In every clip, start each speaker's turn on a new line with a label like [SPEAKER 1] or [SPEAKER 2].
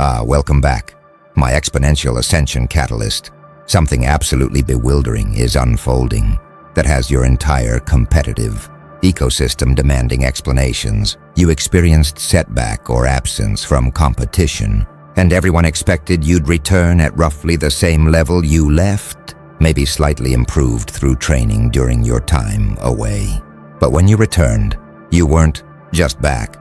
[SPEAKER 1] Welcome back. My exponential ascension catalyst. Something absolutely bewildering is unfolding that has your entire competitive ecosystem demanding explanations. You experienced setback or absence from competition, and everyone expected you'd return at roughly the same level you left, maybe slightly improved through training during your time away. But when you returned, you weren't just back.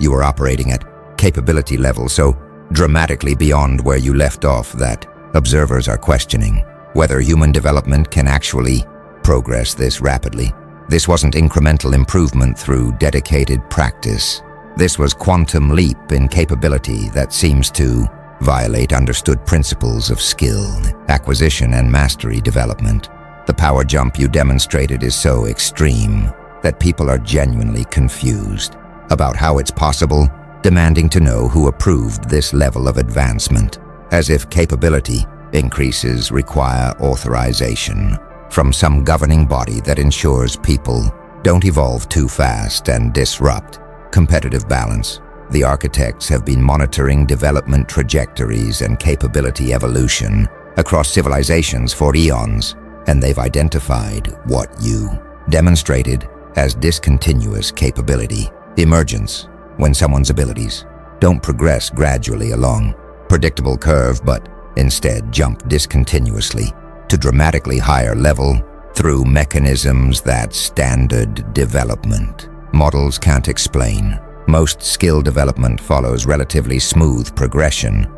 [SPEAKER 1] You were operating at capability level so dramatically beyond where you left off that observers are questioning whether human development can actually progress this rapidly. This wasn't incremental improvement through dedicated practice. This was quantum leap in capability that seems to violate understood principles of skill, acquisition, and mastery development. The power jump you demonstrated is so extreme that people are genuinely confused about how it's possible, demanding to know who approved this level of advancement, as if capability increases require authorization from some governing body that ensures people don't evolve too fast and disrupt competitive balance. The architects have been monitoring development trajectories and capability evolution across civilizations for eons, and they've identified what you demonstrated as discontinuous capability emergence, when someone's abilities don't progress gradually along predictable curve but instead jump discontinuously to dramatically higher level through mechanisms that standard development models can't explain. Most skill development follows relatively smooth progression.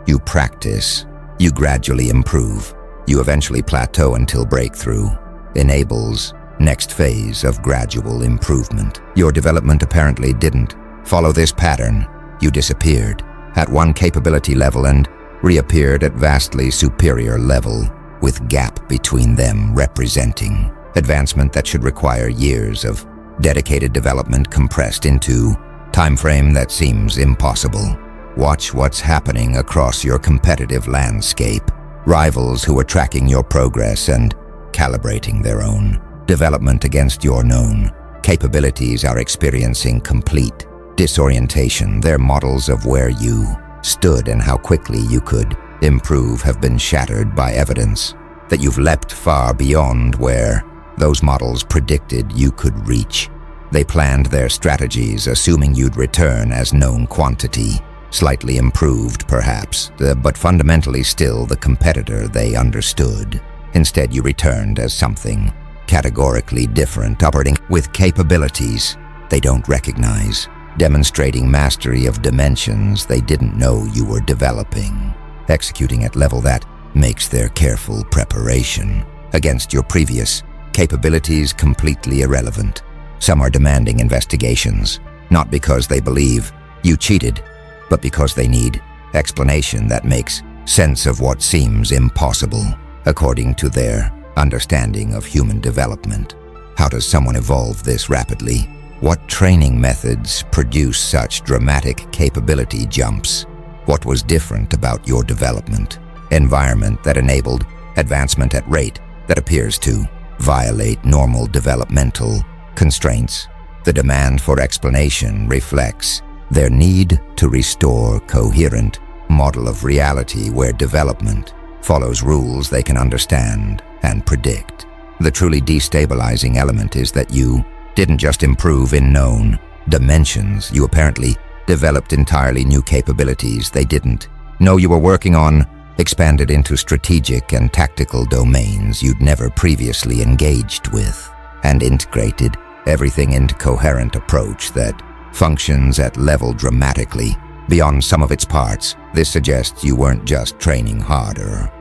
[SPEAKER 1] You practice, you gradually improve, you eventually plateau until breakthrough enables next phase of gradual improvement. Your development apparently didn't follow this pattern. You disappeared at one capability level and reappeared at vastly superior level, with gap between them representing advancement that should require years of dedicated development compressed into time frame that seems impossible. Watch what's happening across your competitive landscape. Rivals who are tracking your progress and calibrating their own development against your known capabilities are experiencing complete disorientation. Their models of where you stood and how quickly you could improve have been shattered by evidence that you've leapt far beyond where those models predicted you could reach. They planned their strategies assuming you'd return as known quantity, slightly improved perhaps, but fundamentally still the competitor they understood. Instead, you returned as something categorically different, operating with capabilities they don't recognize, demonstrating mastery of dimensions they didn't know you were developing, executing at level that makes their careful preparation against your previous capabilities completely irrelevant. Some are demanding investigations, not because they believe you cheated, but because they need explanation that makes sense of what seems impossible, according to their understanding of human development. How does someone evolve this rapidly? What training methods produce such dramatic capability jumps? What was different about your development environment that enabled advancement at rate that appears to violate normal developmental constraints? The demand for explanation reflects their need to restore coherent model of reality where development follows rules they can understand and predict. The truly destabilizing element is that you didn't just improve in known dimensions, you apparently developed entirely new capabilities they didn't know you were working on, expanded into strategic and tactical domains you'd never previously engaged with, and integrated everything into coherent approach that functions at level dramatically beyond some of its parts. This suggests you weren't just training harder,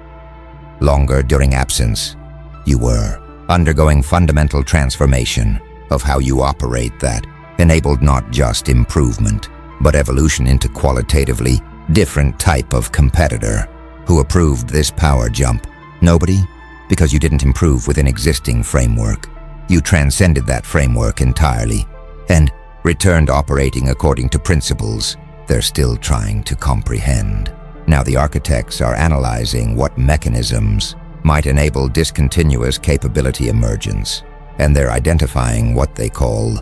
[SPEAKER 1] longer during absence. You were undergoing fundamental transformation of how you operate that enabled not just improvement, but evolution into qualitatively different type of competitor. Who approved this power jump? Nobody, because you didn't improve within existing framework. You transcended that framework entirely and returned operating according to principles they're still trying to comprehend. Now the architects are analyzing what mechanisms might enable discontinuous capability emergence, and they're identifying what they call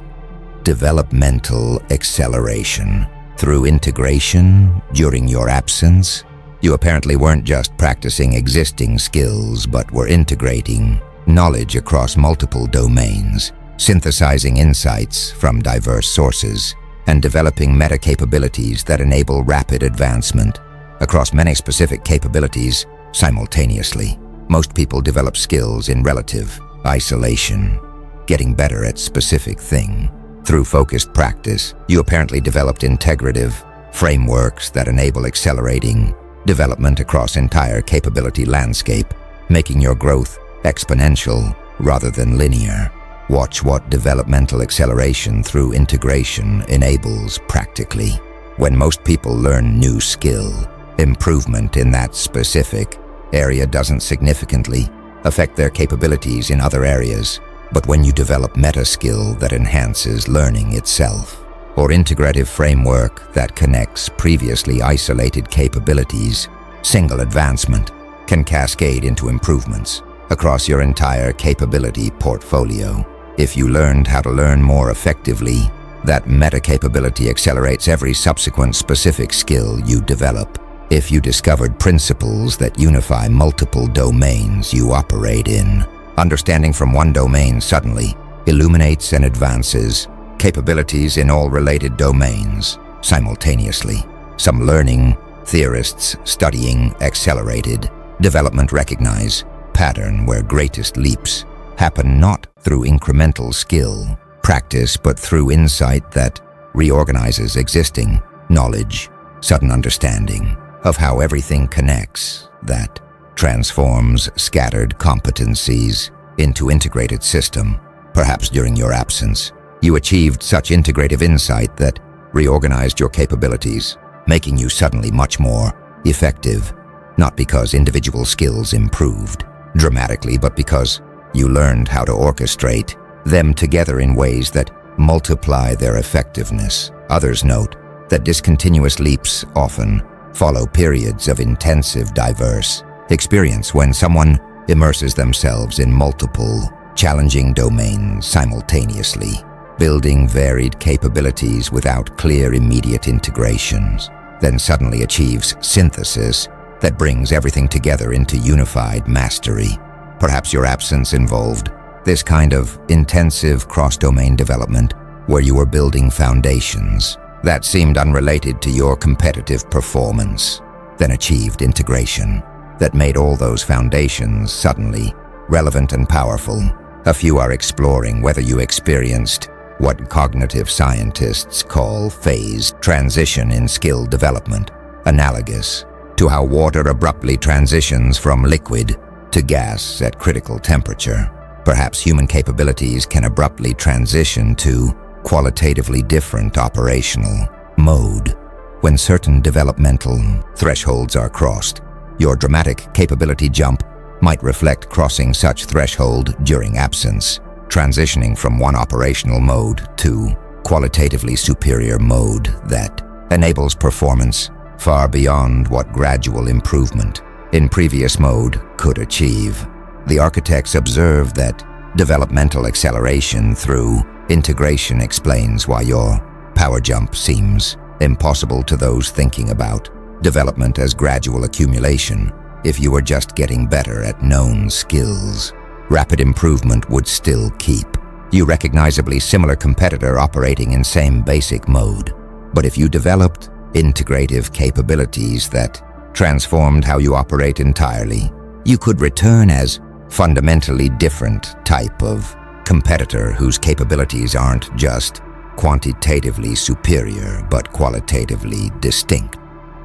[SPEAKER 1] developmental acceleration. through integration during your absence. You apparently weren't just practicing existing skills, but were integrating knowledge across multiple domains, synthesizing insights from diverse sources, and developing meta-capabilities that enable rapid advancement across many specific capabilities simultaneously. Most people develop skills in relative isolation, getting better at specific thing. Through focused practice, you apparently developed integrative frameworks that enable accelerating development across entire capability landscape, making your growth exponential rather than linear. Watch what developmental acceleration through integration enables practically. When most people learn new skill, improvement in that specific area doesn't significantly affect their capabilities in other areas. But when you develop meta skill that enhances learning itself, or integrative framework that connects previously isolated capabilities, single advancement can cascade into improvements across your entire capability portfolio. If you learned how to learn more effectively, that meta capability accelerates every subsequent specific skill you develop. If you discovered principles that unify multiple domains you operate in, understanding from one domain suddenly illuminates and advances capabilities in all related domains simultaneously. Some learning theorists studying accelerated development recognize pattern where greatest leaps happen not through incremental skill practice, but through insight that reorganizes existing knowledge, sudden understanding of how everything connects, that transforms scattered competencies into integrated system. Perhaps during your absence, you achieved such integrative insight that reorganized your capabilities, making you suddenly much more effective, not because individual skills improved dramatically, but because you learned how to orchestrate them together in ways that multiply their effectiveness. Others note that discontinuous leaps often follow periods of intensive, diverse experience when someone immerses themselves in multiple, challenging domains simultaneously, building varied capabilities without clear immediate integrations, then suddenly achieves synthesis that brings everything together into unified mastery. Perhaps your absence involved this kind of intensive cross-domain development where you were building foundations that seemed unrelated to your competitive performance, then achieved integration that made all those foundations suddenly relevant and powerful. A few are exploring whether you experienced what cognitive scientists call phase transition in skill development, analogous to how water abruptly transitions from liquid to gas at critical temperature. Perhaps human capabilities can abruptly transition to qualitatively different operational mode when certain developmental thresholds are crossed. Your dramatic capability jump might reflect crossing such threshold during absence, transitioning from one operational mode to qualitatively superior mode that enables performance far beyond what gradual improvement in previous mode could achieve. The architects observe that developmental acceleration through integration explains why your power jump seems impossible to those thinking about development as gradual accumulation. If you were just getting better at known skills, rapid improvement would still keep you recognizably similar competitor operating in same basic mode. But if you developed integrative capabilities that transformed how you operate entirely, you could return as fundamentally different type of competitor whose capabilities aren't just quantitatively superior, but qualitatively distinct.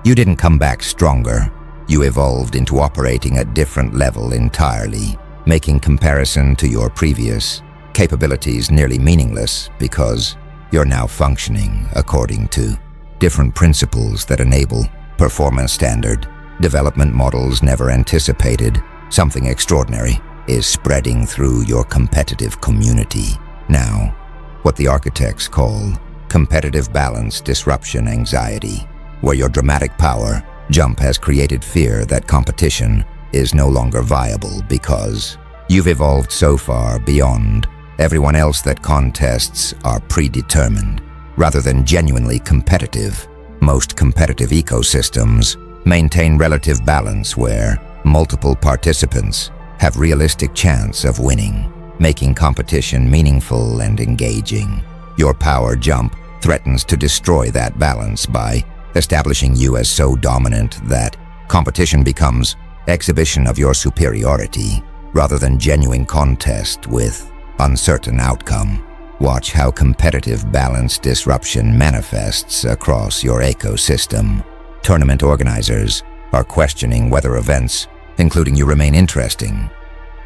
[SPEAKER 1] You didn't come back stronger. You evolved into operating at different level entirely, making comparison to your previous capabilities nearly meaningless because you're now functioning according to different principles that enable performance standard development models never anticipated. Something extraordinary is spreading through your competitive community now, what the architects call competitive balance disruption anxiety, where your dramatic power jump has created fear that competition is no longer viable because you've evolved so far beyond everyone else that contests are predetermined rather than genuinely competitive. Most competitive ecosystems maintain relative balance where multiple participants have realistic chance of winning, making competition meaningful and engaging. Your power jump threatens to destroy that balance by establishing you as so dominant that competition becomes exhibition of your superiority rather than genuine contest with uncertain outcome. Watch how competitive balance disruption manifests across your ecosystem. Tournament organizers are questioning whether events, including you, remain interesting.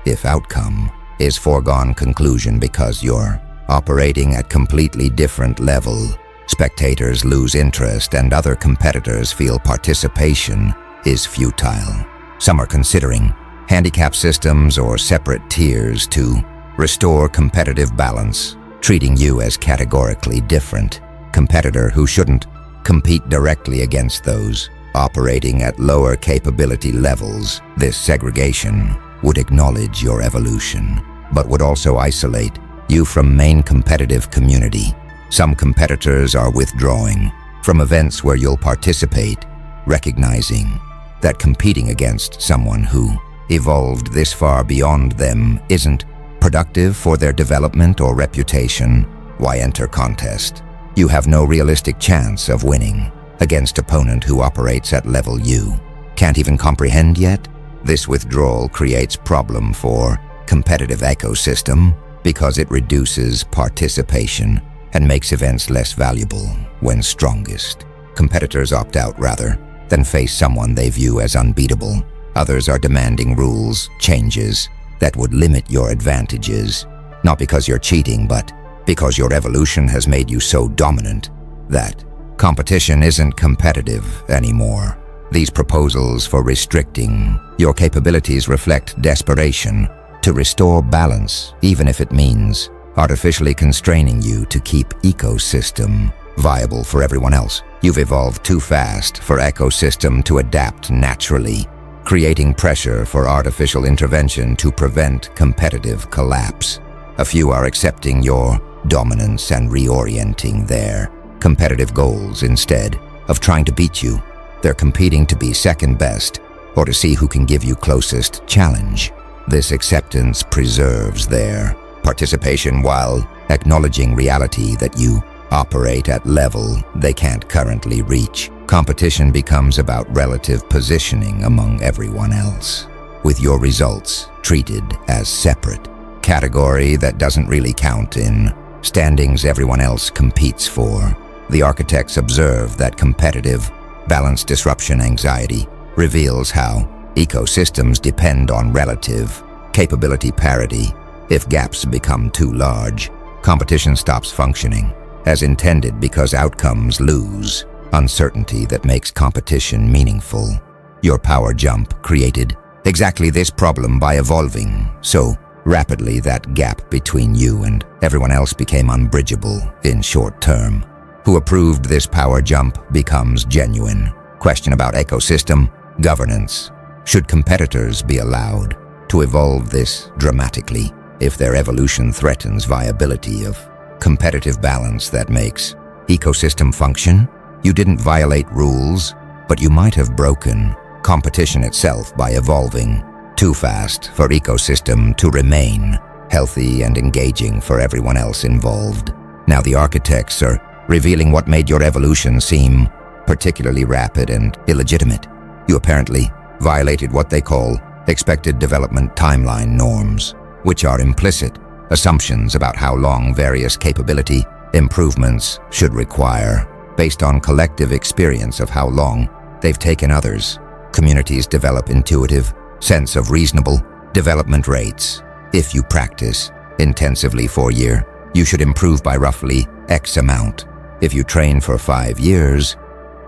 [SPEAKER 1] If outcome is foregone conclusion because you're operating at completely different level, spectators lose interest and other competitors feel participation is futile. Some are considering handicap systems or separate tiers to restore competitive balance, treating you as categorically different competitor who shouldn't compete directly against those operating at lower capability levels. This segregation would acknowledge your evolution, but would also isolate you from main competitive community. Some competitors are withdrawing from events where you'll participate, recognizing that competing against someone who evolved this far beyond them isn't productive for their development or reputation. Why enter contest? You have no realistic chance of winning against opponent who operates at level you can't even comprehend yet. This withdrawal creates problem for competitive ecosystem because it reduces participation and makes events less valuable when strongest competitors opt out rather than face someone they view as unbeatable. Others are demanding rules changes that would limit your advantages, not because you're cheating, but because your evolution has made you so dominant that competition isn't competitive anymore. These proposals for restricting your capabilities reflect desperation to restore balance, even if it means artificially constraining you to keep ecosystem viable for everyone else. You've evolved too fast for ecosystem to adapt naturally, creating pressure for artificial intervention to prevent competitive collapse. A few are accepting your dominance and reorienting their competitive goals instead of trying to beat you. They're competing to be second best or to see who can give you closest challenge. This acceptance preserves their participation while acknowledging reality that you operate at level they can't currently reach. Competition becomes about relative positioning among everyone else, with your results treated as separate category that doesn't really count in standings everyone else competes for. The architects observe that competitive balance disruption anxiety reveals how ecosystems depend on relative capability parity. If gaps become too large, competition stops functioning as intended because outcomes lose uncertainty that makes competition meaningful. Your power jump created exactly this problem by evolving so rapidly that gap between you and everyone else became unbridgeable in short term. Who approved this power jump becomes genuine. Question about ecosystem governance. Should competitors be allowed to evolve this dramatically if their evolution threatens viability of competitive balance that makes ecosystem function? You didn't violate rules, but you might have broken competition itself by evolving too fast for ecosystem to remain healthy and engaging for everyone else involved. Now the architects are revealing what made your evolution seem particularly rapid and illegitimate. You apparently violated what they call expected development timeline norms, which are implicit assumptions about how long various capability improvements should require, based on collective experience of how long they've taken others. Communities develop intuitive sense of reasonable development rates. If you practice intensively for a year, you should improve by roughly X amount. If you train for 5 years,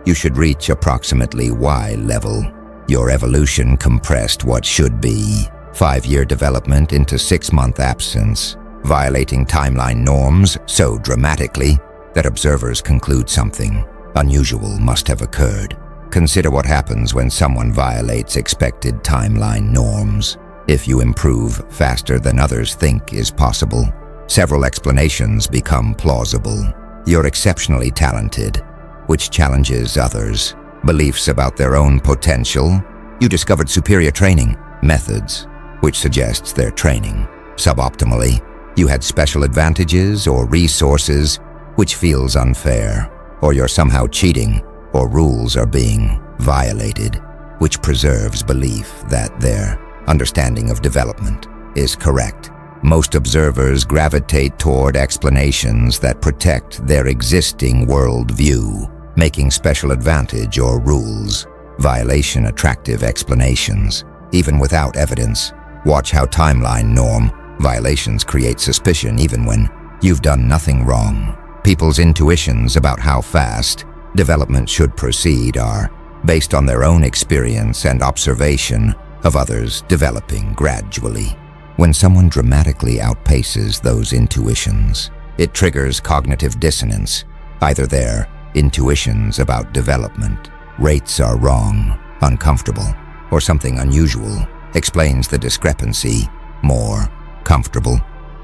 [SPEAKER 1] you should reach approximately Y level. Your evolution compressed what should be 5-year development into 6-month absence, violating timeline norms so dramatically that observers conclude something unusual must have occurred. Consider what happens when someone violates expected timeline norms. If you improve faster than others think is possible, several explanations become plausible. You're exceptionally talented, which challenges others. Beliefs about their own potential. You discovered superior training methods, which suggests their training suboptimally. You had special advantages or resources, which feels unfair. Or you're somehow cheating, or rules are being violated, which preserves belief that their understanding of development is correct. Most observers gravitate toward explanations that protect their existing worldview, making special advantage or rules violation attractive explanations, even without evidence. Watch how timeline norm violations create suspicion even when you've done nothing wrong. People's intuitions about how fast development should proceed are based on their own experience and observation of others developing gradually. When someone dramatically outpaces those intuitions, it triggers cognitive dissonance. Either their intuitions about development rates are wrong, uncomfortable, or something unusual explains the discrepancy. More comfortable.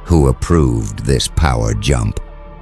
[SPEAKER 1] Who approved this power jump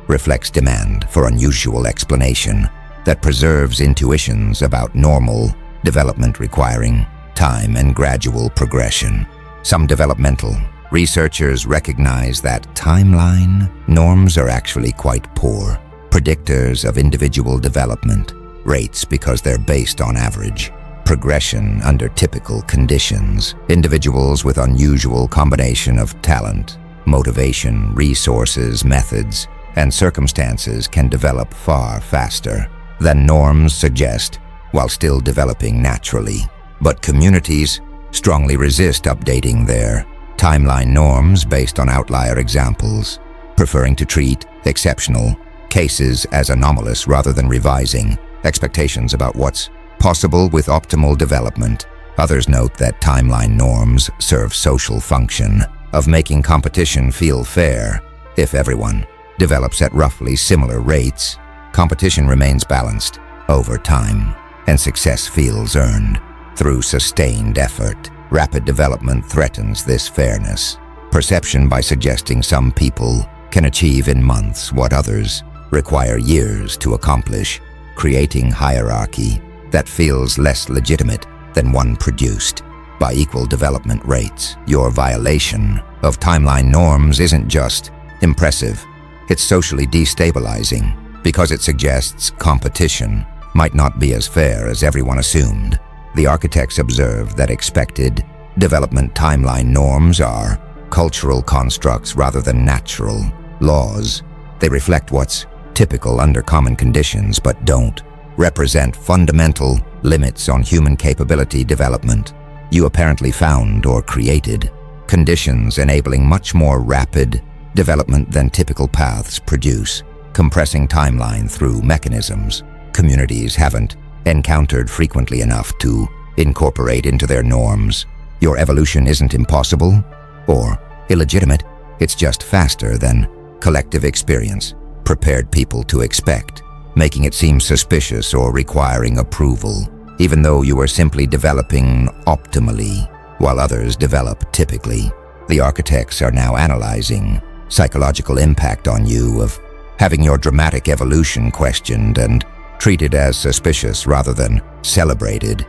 [SPEAKER 1] reflects demand for unusual explanation that preserves intuitions about normal development requiring time and gradual progression. Some developmental researchers recognize that timeline norms are actually quite poor predictors of individual development rates because they're based on average progression under typical conditions. Individuals with unusual combination of talent, motivation, resources, methods, and circumstances can develop far faster than norms suggest while still developing naturally. But communities strongly resist updating their timeline norms based on outlier examples, preferring to treat exceptional cases as anomalous rather than revising expectations about what's possible with optimal development. Others note that timeline norms serve social function of making competition feel fair. If everyone develops at roughly similar rates, competition remains balanced over time, and success feels earned through sustained effort. Rapid development threatens this fairness perception by suggesting some people can achieve in months what others require years to accomplish, creating hierarchy that feels less legitimate than one produced by equal development rates. Your violation of timeline norms isn't just impressive, it's socially destabilizing because it suggests competition might not be as fair as everyone assumed. The architects observed that expected development timeline norms are cultural constructs rather than natural laws. They reflect what's typical under common conditions but don't represent fundamental limits on human capability development. You apparently found or created conditions enabling much more rapid development than typical paths produce, compressing timeline through mechanisms communities haven't encountered frequently enough to incorporate into their norms. Your evolution isn't impossible or illegitimate, it's just faster than collective experience prepared people to expect, making it seem suspicious or requiring approval, even though you are simply developing optimally while others develop typically. The architects are now analyzing psychological impact on you of having your dramatic evolution questioned and treated as suspicious rather than celebrated.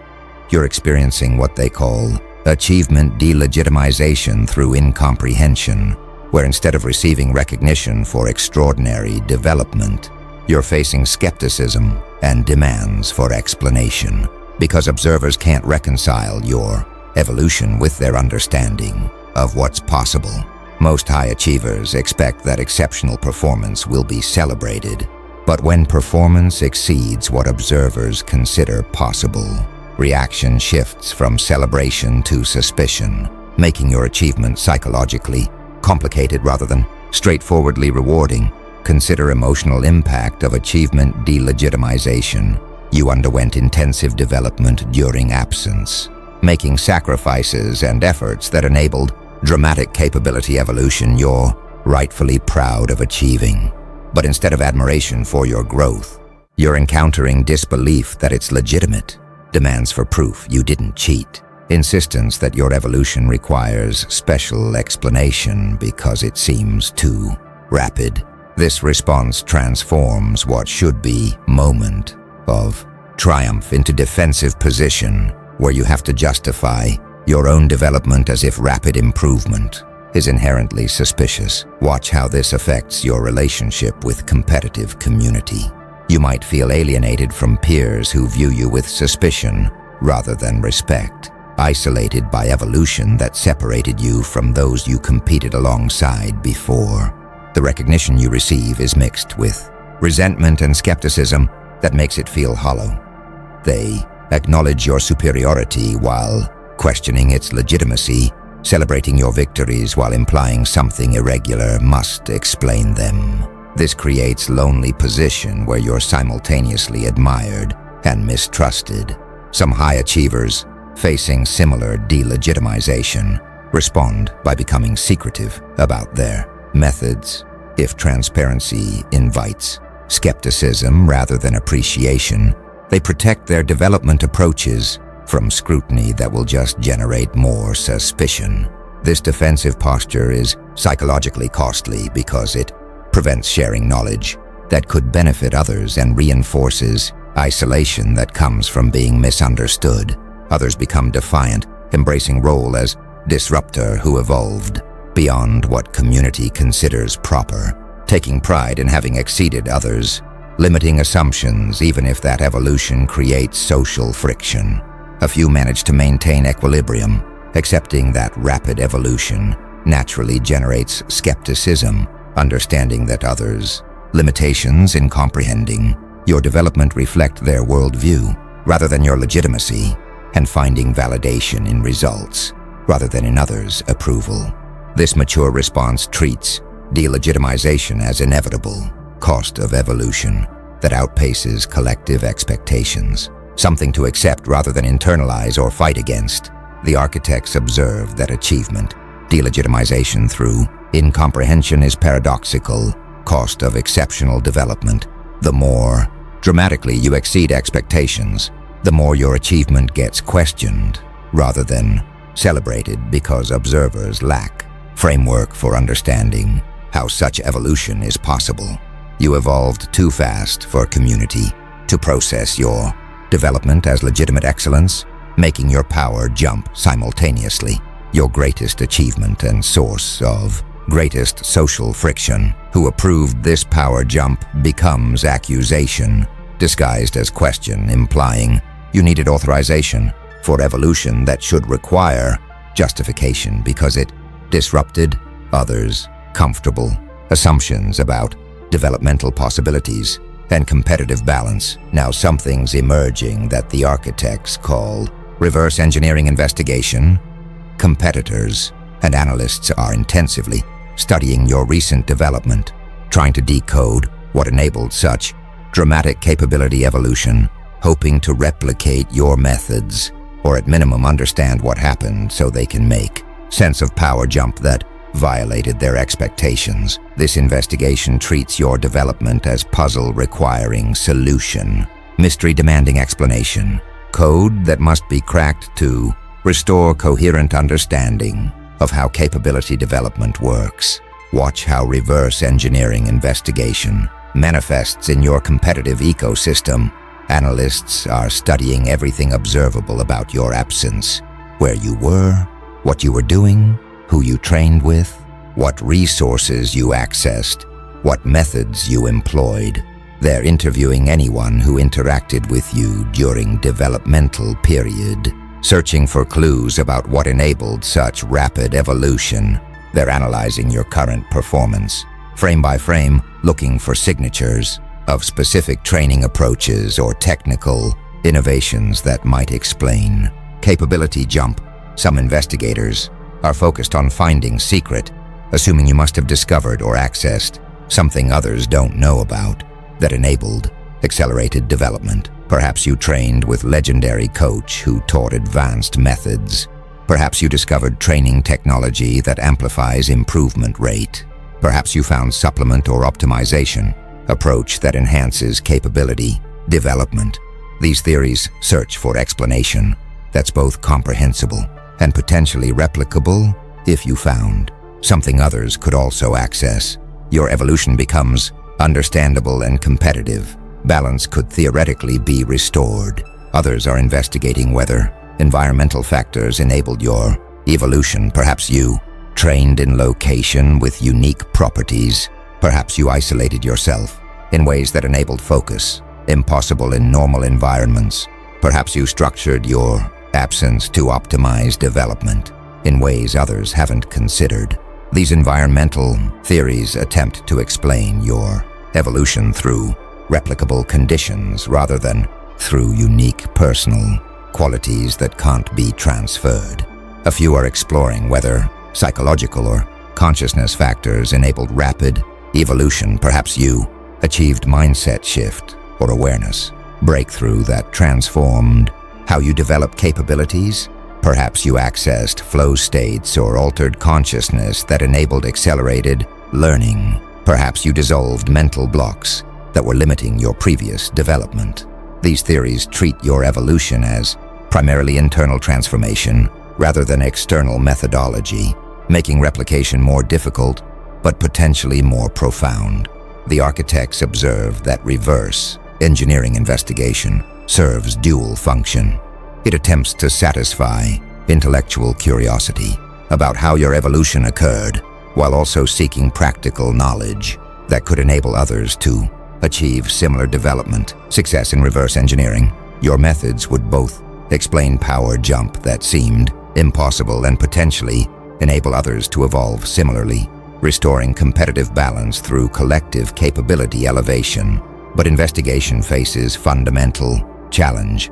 [SPEAKER 1] You're experiencing what they call achievement delegitimization through incomprehension, where instead of receiving recognition for extraordinary development, you're facing skepticism and demands for explanation, because observers can't reconcile your evolution with their understanding of what's possible. Most high achievers expect that exceptional performance will be celebrated, but when performance exceeds what observers consider possible, reaction shifts from celebration to suspicion, making your achievement psychologically complicated rather than straightforwardly rewarding. Consider emotional impact of achievement delegitimization. You underwent intensive development during absence, making sacrifices and efforts that enabled dramatic capability evolution you're rightfully proud of achieving. But instead of admiration for your growth, you're encountering disbelief that it's legitimate, demands for proof you didn't cheat, insistence that your evolution requires special explanation because it seems too rapid. This response transforms what should be moment of triumph into defensive position, where you have to justify your own development as if rapid improvement is inherently suspicious. Watch how this affects your relationship with competitive community. You might feel alienated from peers who view you with suspicion rather than respect, isolated by evolution that separated you from those you competed alongside before. The recognition you receive is mixed with resentment and skepticism that makes it feel hollow. They acknowledge your superiority while questioning its legitimacy, celebrating your victories while implying something irregular must explain them. This creates lonely position where you're simultaneously admired and mistrusted. Some high achievers, facing similar delegitimization, respond by becoming secretive about their methods. If transparency invites skepticism rather than appreciation, they protect their development approaches from scrutiny that will just generate more suspicion. This defensive posture is psychologically costly because it prevents sharing knowledge that could benefit others and reinforces isolation that comes from being misunderstood. Others become defiant, embracing role as disruptor who evolved beyond what community considers proper, taking pride in having exceeded others, limiting assumptions even if that evolution creates social friction. A few manage to maintain equilibrium, accepting that rapid evolution naturally generates skepticism, understanding that others' limitations in comprehending your development reflect their worldview rather than your legitimacy, and finding validation in results rather than in others' approval. This mature response treats delegitimization as inevitable cost of evolution that outpaces collective expectations, something to accept rather than internalize or fight against. The architects observe that achievement, delegitimization through incomprehension is paradoxical cost of exceptional development. The more dramatically you exceed expectations, the more your achievement gets questioned rather than celebrated because observers lack framework for understanding how such evolution is possible. You evolved too fast for community to process your development as legitimate excellence, making your power jump simultaneously. Your greatest achievement and source of greatest social friction. Who approved this power jump becomes accusation, disguised as question, implying you needed authorization for evolution that should require justification because it disrupted others' comfortable assumptions about developmental possibilities and competitive balance. Now something's emerging that the architects call reverse engineering investigation. Competitors and analysts are intensively studying your recent development, trying to decode what enabled such dramatic capability evolution, hoping to replicate your methods, or at minimum understand what happened so they can make sense of power jump that violated their expectations. This investigation treats your development as puzzle requiring solution, mystery demanding explanation, code that must be cracked to restore coherent understanding of how capability development works. Watch how reverse engineering investigation manifests in your competitive ecosystem. Analysts are studying everything observable about your absence, where you were, what you were doing, who you trained with, what resources you accessed, what methods you employed. They're interviewing anyone who interacted with you during developmental period, searching for clues about what enabled such rapid evolution. They're analyzing your current performance, frame by frame, looking for signatures of specific training approaches or technical innovations that might explain capability jump. Some investigators are focused on finding secret, assuming you must have discovered or accessed something others don't know about that enabled accelerated development. Perhaps you trained with legendary coach who taught advanced methods. Perhaps you discovered training technology that amplifies improvement rate. Perhaps you found supplement or optimization approach that enhances capability development. These theories search for explanation that's both comprehensible and potentially replicable. If you found something others could also access, your evolution becomes understandable and competitive. balance could theoretically be restored. Others are investigating whether environmental factors enabled your evolution. Perhaps you trained in location with unique properties. Perhaps you isolated yourself in ways that enabled focus, impossible in normal environments. Perhaps you structured your absence to optimize development in ways others haven't considered. These environmental theories attempt to explain your evolution through replicable conditions rather than through unique personal qualities that can't be transferred. A few are exploring whether psychological or consciousness factors enabled rapid evolution. Perhaps you achieved mindset shift or awareness breakthrough that transformed how you develop capabilities. Perhaps you accessed flow states or altered consciousness that enabled accelerated learning. Perhaps you dissolved mental blocks that were limiting your previous development. These theories treat your evolution as primarily internal transformation rather than external methodology, making replication more difficult but potentially more profound. The architects observe that reverse engineering investigation serves dual function. It attempts to satisfy intellectual curiosity about how your evolution occurred, while also seeking practical knowledge that could enable others to achieve similar development. Success in reverse engineering. Your methods would both explain power jump that seemed impossible and potentially enable others to evolve similarly, restoring competitive balance through collective capability elevation. But investigation faces fundamental challenge.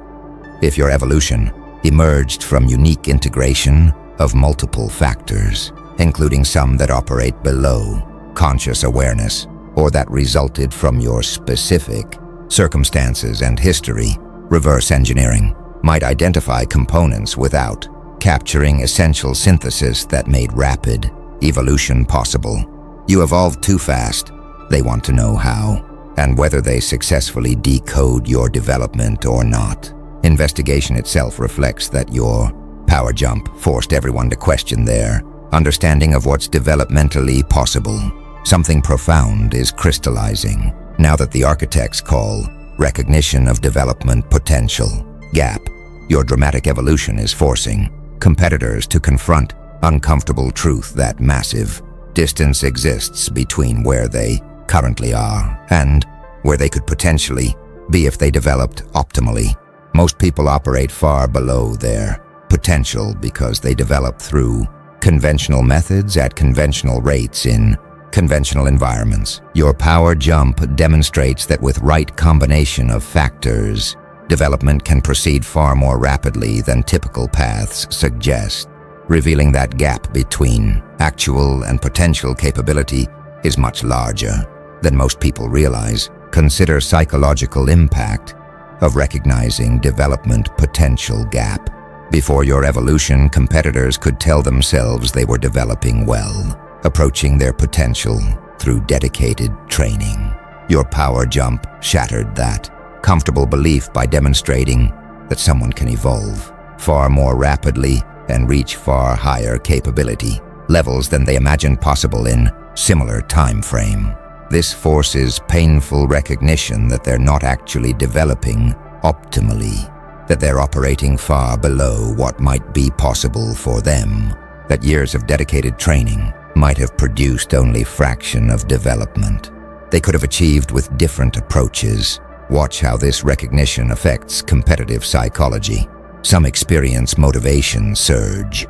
[SPEAKER 1] If your evolution emerged from unique integration of multiple factors, including some that operate below conscious awareness, or that resulted from your specific circumstances and history, reverse engineering might identify components without capturing essential synthesis that made rapid evolution possible. You evolved too fast. They want to know how, and whether they successfully decode your development or not. Investigation itself reflects that your power jump forced everyone to question their understanding of what's developmentally possible. Something profound is crystallizing now that the architects call recognition of development potential gap. Your dramatic evolution is forcing competitors to confront uncomfortable truth that massive distance exists between where they currently are and where they could potentially be if they developed optimally. Most people operate far below their potential because they develop through conventional methods at conventional rates in conventional environments. Your power jump demonstrates that with right combination of factors, development can proceed far more rapidly than typical paths suggest, revealing that gap between actual and potential capability is much larger than most people realize. Consider psychological impact of recognizing development potential gap. Before your evolution, competitors could tell themselves they were developing well, approaching their potential through dedicated training. Your power jump shattered that comfortable belief by demonstrating that someone can evolve far more rapidly and reach far higher capability levels than they imagined possible in similar time frame. This forces painful recognition that they're not actually developing optimally, that they're operating far below what might be possible for them, that years of dedicated training might have produced only fraction of development they could have achieved with different approaches. Watch how this recognition affects competitive psychology. Some experience motivation surge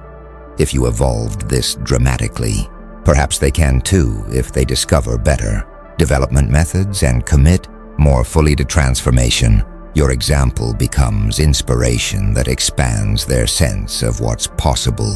[SPEAKER 1] if you evolved this dramatically. Perhaps they can too if they discover better development methods and commit more fully to transformation. Your example becomes inspiration that expands their sense of what's possible,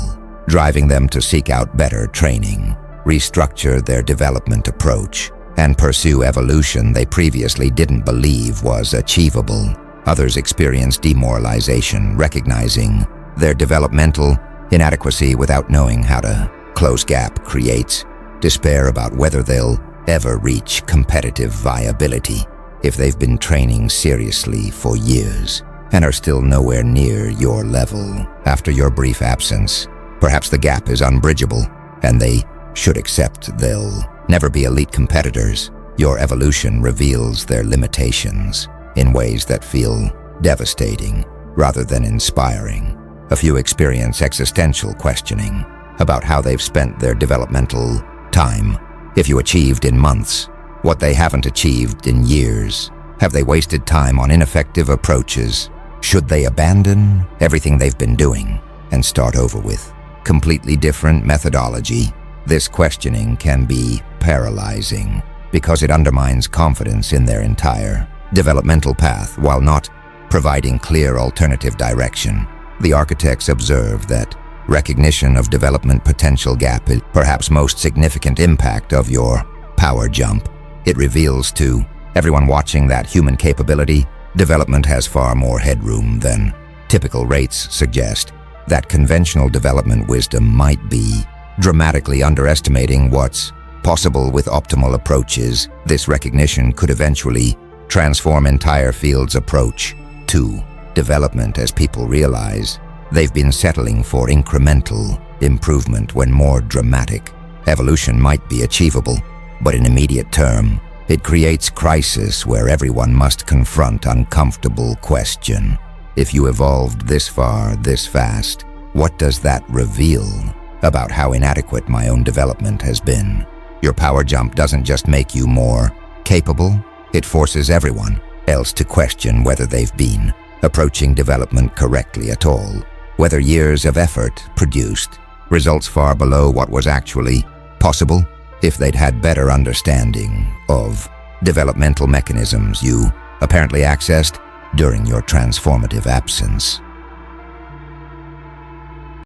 [SPEAKER 1] driving them to seek out better training, restructure their development approach, and pursue evolution they previously didn't believe was achievable. Others experience demoralization, recognizing their developmental inadequacy without knowing how to close gap creates despair about whether they'll ever reach competitive viability. If they've been training seriously for years and are still nowhere near your level after your brief absence, perhaps the gap is unbridgeable and they should accept they'll never be elite competitors. Your evolution reveals their limitations in ways that feel devastating rather than inspiring. A few experience existential questioning about how they've spent their developmental time. If you achieved in months what they haven't achieved in years, have they wasted time on ineffective approaches? Should they abandon everything they've been doing and start over with completely different methodology? This questioning can be paralyzing because it undermines confidence in their entire developmental path while not providing clear alternative direction. The architects observe that recognition of development potential gap is perhaps most significant impact of your power jump. It reveals to everyone watching that human capability development has far more headroom than typical rates suggest, that conventional development wisdom might be dramatically underestimating what's possible with optimal approaches. This recognition could eventually transform entire fields' approach to development as people realize they've been settling for incremental improvement when more dramatic evolution might be achievable. But in immediate term, it creates crisis where everyone must confront uncomfortable question. If you evolved this far, this fast, what does that reveal about how inadequate my own development has been? Your power jump doesn't just make you more capable, it forces everyone else to question whether they've been approaching development correctly at all, whether years of effort produced results far below what was actually possible. If they'd had better understanding of developmental mechanisms you apparently accessed during your transformative absence.